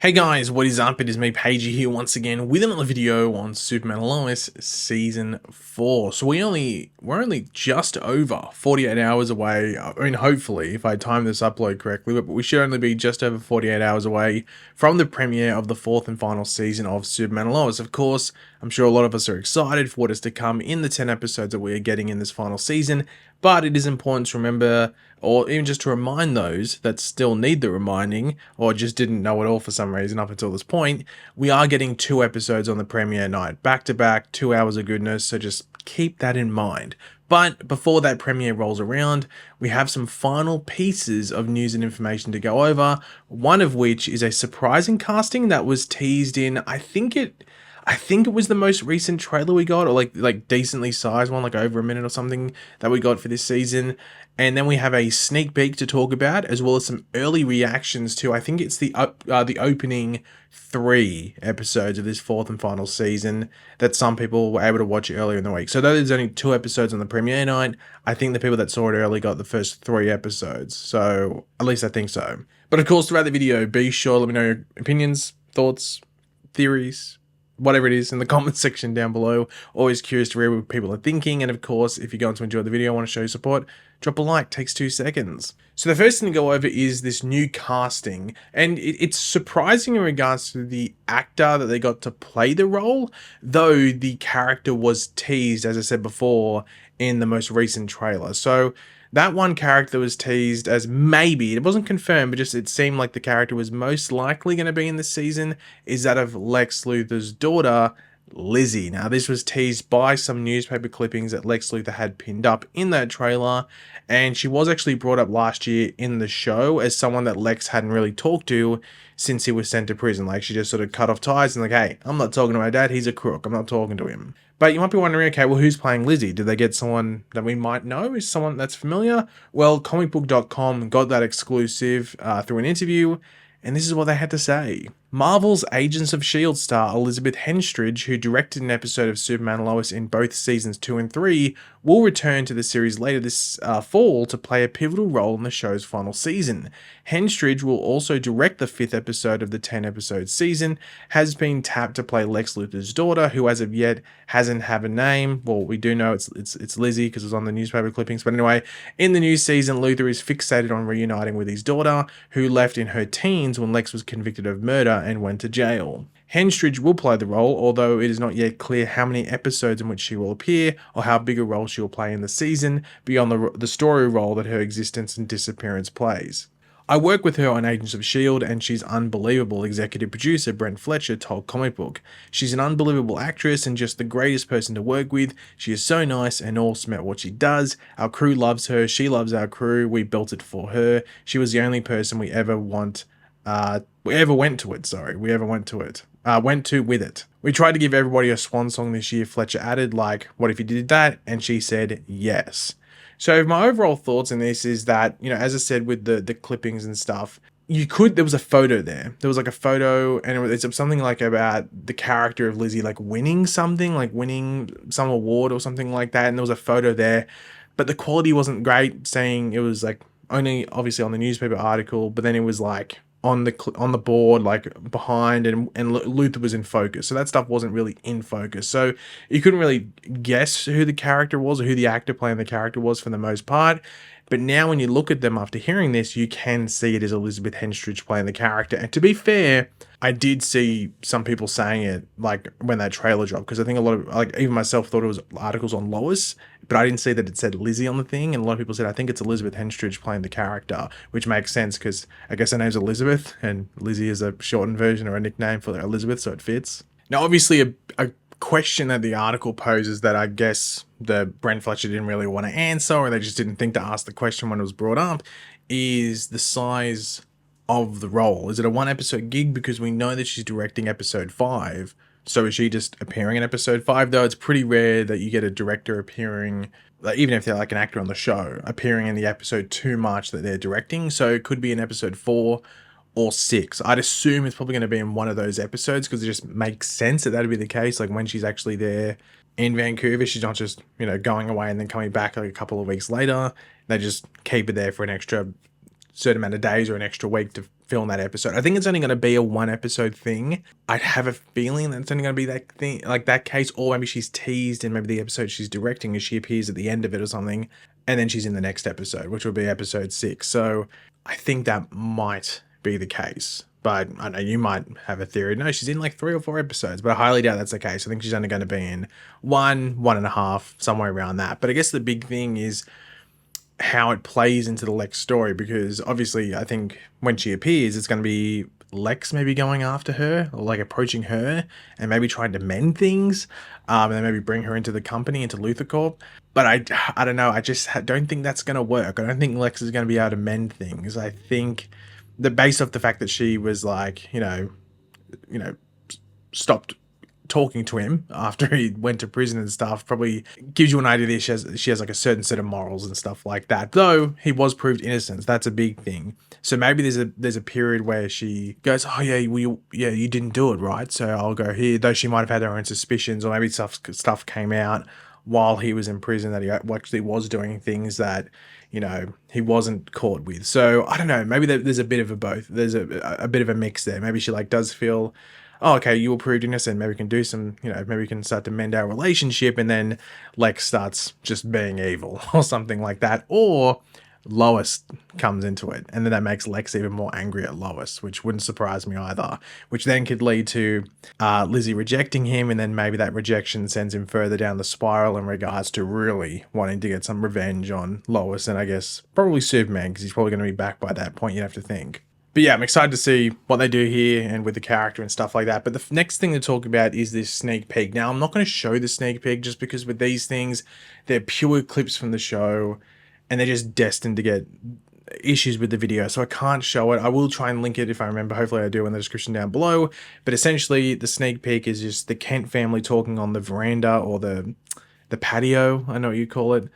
Hey guys, what is up? It is me, Pagey, here once again with another video on Superman and Lois Season 4. So we're only just over 48 hours away. I mean, hopefully, if I time this upload correctly, but we should only be just over 48 hours away from the premiere of the fourth and final season of Superman and Lois. Of course, I'm sure a lot of us are excited for what is to come in the 10 episodes that we are getting in this final season, but it is important to remember, or even just to remind those that still need the reminding, or just didn't know it all for some reason up until this point, we are getting 2 episodes on the premiere night, back to back, 2 hours of goodness, so just keep that in mind. But before that premiere rolls around, we have some final pieces of news and information to go over, one of which is a surprising casting that was teased in, I think it was the most recent trailer we got, or like decently sized one, like over a minute or something that we got for this season. And then we have a sneak peek to talk about, as well as some early reactions to, I think it's the opening 3 episodes of this fourth and final season that some people were able to watch earlier in the week. So though there's only 2 episodes on the premiere night, I think the people that saw it early got the first 3 episodes. So at least I think so. But of course, throughout the video, be sure to let me know your opinions, thoughts, theories, whatever it is in the comment section down below. Always curious to read what people are thinking. And of course, if you're going to enjoy the video, I want to show you support, drop a like, takes 2 seconds. So the first thing to go over is this new casting, and it's surprising in regards to the actor that they got to play the role, though the character was teased, as I said before, in the most recent trailer. So that one character was teased as maybe, it wasn't confirmed, but just it seemed like the character was most likely going to be in this season, is that of Lex Luthor's daughter, Lizzie. Now, this was teased by some newspaper clippings that Lex Luthor had pinned up in that trailer, and she was actually brought up last year in the show as someone that Lex hadn't really talked to since he was sent to prison. Like, she just sort of cut off ties and like, hey, I'm not talking to my dad, he's a crook, I'm not talking to him. But you might be wondering, okay, well, who's playing Lizzie? Did they get someone that we might know? Is someone that's familiar? Well, comicbook.com got that exclusive through an interview, and this is what they had to say. Marvel's Agents of S.H.I.E.L.D. star Elizabeth Henstridge, who directed an episode of Superman and Lois in both seasons 2 and 3, will return to the series later this fall to play a pivotal role in the show's final season. Henstridge will also direct the 5th episode of the 10-episode season, has been tapped to play Lex Luthor's daughter, who as of yet hasn't have a name. Well, we do know it's Lizzie because it's on the newspaper clippings, but anyway, in the new season, Luthor is fixated on reuniting with his daughter, who left in her teens when Lex was convicted of murder and went to jail. Henstridge will play the role, although it is not yet clear how many episodes in which she will appear or how big a role she will play in the season, beyond the story role that her existence and disappearance plays. I work with her on Agents of S.H.I.E.L.D. and she's unbelievable, executive producer Brent Fletcher told Comic Book. She's an unbelievable actress and just the greatest person to work with. She is so nice and awesome at what she does. Our crew loves her. She loves our crew. We built it for her. She was the only person we ever went to with it. We tried to give everybody a swan song this year, Fletcher added, like, what if you did that? And she said yes. So my overall thoughts on this is that, you know, as I said with the clippings and stuff, there was a photo there. There was like a photo, and it's something like about the character of Lizzie like winning something, like winning some award or something like that. And there was a photo there, but the quality wasn't great, saying it was like only obviously on the newspaper article, but then it was like on the board, like behind, and Luthor was in focus, so that stuff wasn't really in focus, so you couldn't really guess who the character was or who the actor playing the character was for the most part. But now when you look at them after hearing this, you can see it as Elizabeth Henstridge playing the character. And to be fair, I did see some people saying it like when that trailer dropped, because I think a lot of, like, even myself thought it was articles on Lois, but I didn't see that it said Lizzie on the thing. And a lot of people said, I think it's Elizabeth Henstridge playing the character, which makes sense because I guess her name's Elizabeth and Lizzie is a shortened version or a nickname for Elizabeth, so it fits. Now, obviously, a question that the article poses that I guess the Brent Fletcher didn't really want to answer, or they just didn't think to ask the question when it was brought up, is the size of the role. Is it a 1-episode gig? Because we know that she's directing episode 5. So is she just appearing in episode 5? Though it's pretty rare that you get a director appearing, like, even if they're like an actor on the show, appearing in the episode too much that they're directing. So it could be in episode 4 or 6. I'd assume it's probably going to be in one of those episodes, because it just makes sense that that'd be the case. Like when she's actually there in Vancouver, she's not just, you know, going away and then coming back like a couple of weeks later. They just keep it there for an extra certain amount of days or an extra week to film that episode. I think it's only going to be a 1 episode thing. I'd have a feeling that it's only going to be that thing, like that case, or maybe she's teased in maybe the episode she's directing, as she appears at the end of it or something, and then she's in the next episode, which will be episode 6. So I think that might be the case. But I know you might have a theory. No, she's in like 3 or 4 episodes, but I highly doubt that's the case. I think she's only going to be in 1.5, somewhere around that. But I guess the big thing is how it plays into the Lex story, because obviously I think when she appears, it's going to be Lex maybe going after her, or like approaching her and maybe trying to mend things, and then maybe bring her into the company, into LuthorCorp. But I don't know. I just don't think that's going to work. I don't think Lex is going to be able to mend things. I think that based off the fact that she was like, stopped talking to him after he went to prison and stuff, probably gives you an idea that she has like a certain set of morals and stuff like that. Though he was proved innocent, that's a big thing. So maybe there's a period where she goes, oh yeah, you didn't do it, right? So I'll go here. Though she might have had her own suspicions, or maybe stuff came out while he was in prison that he actually was doing things that he wasn't caught with. So I don't know, maybe there's a bit of a both. There's a bit of a mix there. Maybe she like does feel, oh, okay, you were proved innocent, maybe we can do some, maybe we can start to mend our relationship, and then Lex starts just being evil or something like that. Or Lois comes into it, and then that makes Lex even more angry at Lois, which wouldn't surprise me either, which then could lead to Lizzie rejecting him, and then maybe that rejection sends him further down the spiral in regards to really wanting to get some revenge on Lois, and I guess probably Superman, because he's probably going to be back by that point, you'd have to think. But yeah, I'm excited to see what they do here and with the character and stuff like that. But the next thing to talk about is this sneak peek. Now, I'm not going to show the sneak peek just because with these things, they're pure clips from the show, and they're just destined to get issues with the video, so I can't show it. I will try and link it if I remember. Hopefully I do in the description down below. But essentially, the sneak peek is just the Kent family talking on the veranda, or the patio, I know what you call it.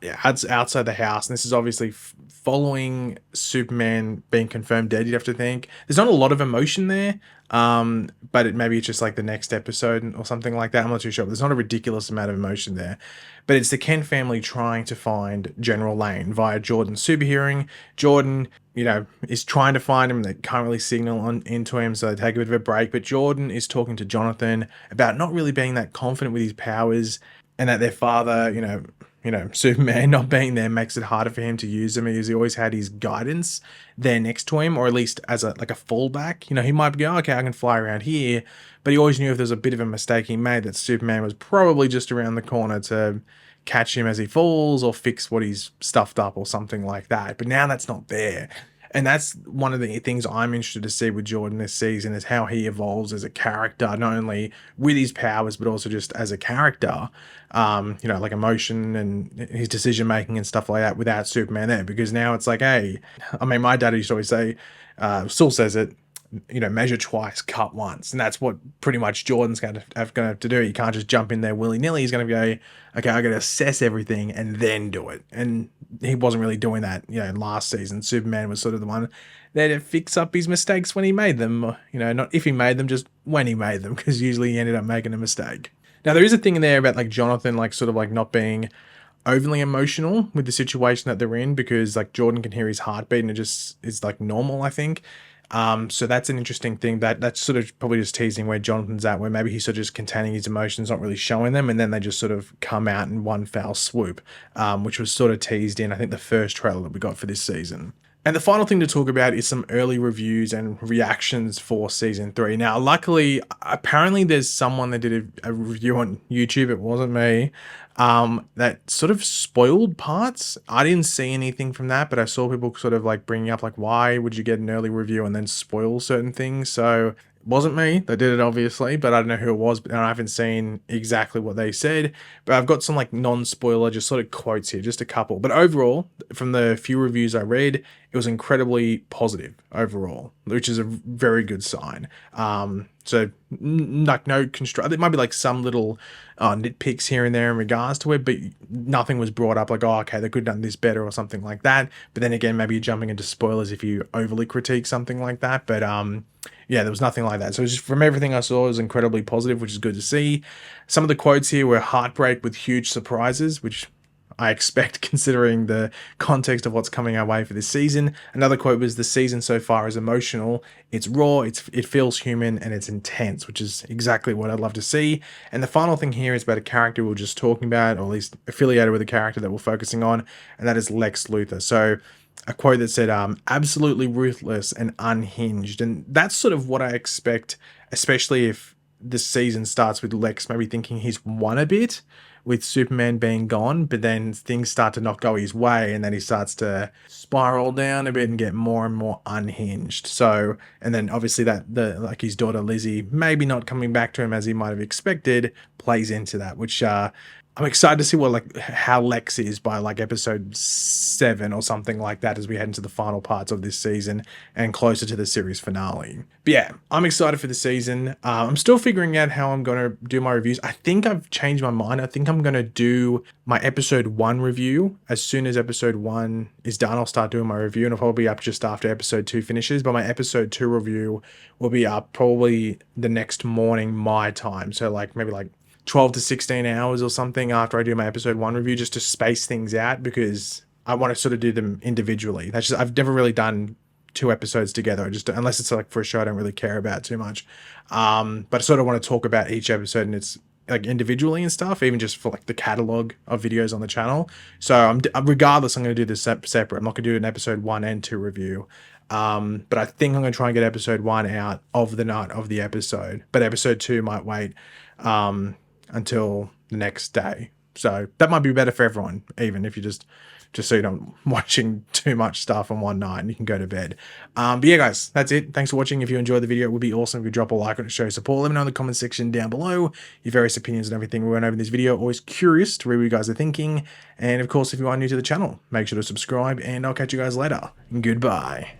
It's outside the house, and this is obviously following Superman being confirmed dead, you'd have to think. There's not a lot of emotion there, but maybe it's just like the next episode or something like that. I'm not too sure, but there's not a ridiculous amount of emotion there. But it's the Kent family trying to find General Lane via Jordan's super hearing. Jordan, is trying to find him. They can't really signal into him, so they take a bit of a break. But Jordan is talking to Jonathan about not really being that confident with his powers, and that their father, Superman not being there makes it harder for him to use them, because he always had his guidance there next to him, or at least as a fallback. He might go, okay, I can fly around here, but he always knew if there's a bit of a mistake he made, that Superman was probably just around the corner to catch him as he falls, or fix what he's stuffed up or something like that. But now that's not there. And that's one of the things I'm interested to see with Jordan this season, is how he evolves as a character, not only with his powers, but also just as a character, like emotion and his decision making and stuff like that without Superman there. Because now it's like, hey, my dad used to always say, still says it, measure twice, cut once. And that's what pretty much Jordan's going to have to do. You can't just jump in there willy-nilly. He's going to go, okay, I got to assess everything and then do it. And he wasn't really doing that, last season. Superman was sort of the one there to fix up his mistakes when he made them. Not if he made them, just when he made them, because usually he ended up making a mistake. Now, there is a thing in there about like Jonathan, like sort of like not being overly emotional with the situation that they're in, because like Jordan can hear his heartbeat and it just is like normal, I think. So that's an interesting thing, that's sort of probably just teasing where Jonathan's at, where maybe he's sort of just containing his emotions, not really showing them, and then they just sort of come out in one foul swoop, which was sort of teased in, I think, the first trailer that we got for this season. And the final thing to talk about is some early reviews and reactions for season 3. Now, luckily, apparently there's someone that did a review on YouTube, it wasn't me, that sort of spoiled parts. I didn't see anything from that, but I saw people sort of like bringing up like, why would you get an early review and then spoil certain things? So it wasn't me that did it, obviously, but I don't know who it was, and I haven't seen exactly what they said. But I've got some like non-spoiler, just sort of quotes here, just a couple. But overall, from the few reviews I read, it was incredibly positive overall, which is a very good sign. So like no construct, there might be like some little nitpicks here and there in regards to it, but nothing was brought up like, oh, okay, they could have done this better or something like that. But then again, maybe you're jumping into spoilers if you overly critique something like that. But yeah, there was nothing like that. So just from everything I saw, it was incredibly positive, which is good to see. Some of the quotes here were heartbreak with huge surprises, which I expect considering the context of what's coming our way for this season. Another quote was, "The season so far is emotional, it's raw, it feels human, and it's intense," which is exactly what I'd love to see. And the final thing here is about a character we were just talking about, or at least affiliated with a character that we're focusing on, and that is Lex Luthor. So a quote that said, "Absolutely ruthless and unhinged," and that's sort of what I expect, especially if this season starts with Lex maybe thinking he's won a bit with Superman being gone, but then things start to not go his way, and then he starts to spiral down a bit and get more and more unhinged. So, and then obviously that like his daughter Lizzie maybe not coming back to him as he might have expected plays into that, which I'm excited to see what, like, how Lex is by like episode 7 or something like that as we head into the final parts of this season and closer to the series finale. But yeah, I'm excited for the season. I'm still figuring out how I'm going to do my reviews. I think I've changed my mind. I think I'm going to do my episode 1 review. As soon as episode 1 is done, I'll start doing my review, and it'll probably be up just after episode 2 finishes. But my episode 2 review will be up probably the next morning, my time. So like maybe like 12 to 16 hours or something after I do my episode 1 review, just to space things out, because I want to sort of do them individually. That's just, I've never really done 2 episodes together, just unless it's like for a show I don't really care about too much. But I sort of want to talk about each episode and it's like individually and stuff, even just for like the catalog of videos on the channel. So regardless, I'm going to do this separate. I'm not going to do an episode 1 and 2 review. But I think I'm going to try and get episode 1 out of the night of the episode, but episode 2 might wait until the next day. So that might be better for everyone, even if you just so you're not watching too much stuff on one night and you can go to bed. But yeah, guys, that's it. Thanks for watching. If you enjoyed the video, it would be awesome if you drop a like on it to show support. Let me know in the comment section down below your various opinions and everything we went over in this video. Always curious to read what you guys are thinking. And of course, if you are new to the channel, make sure to subscribe, and I'll catch you guys later. Goodbye.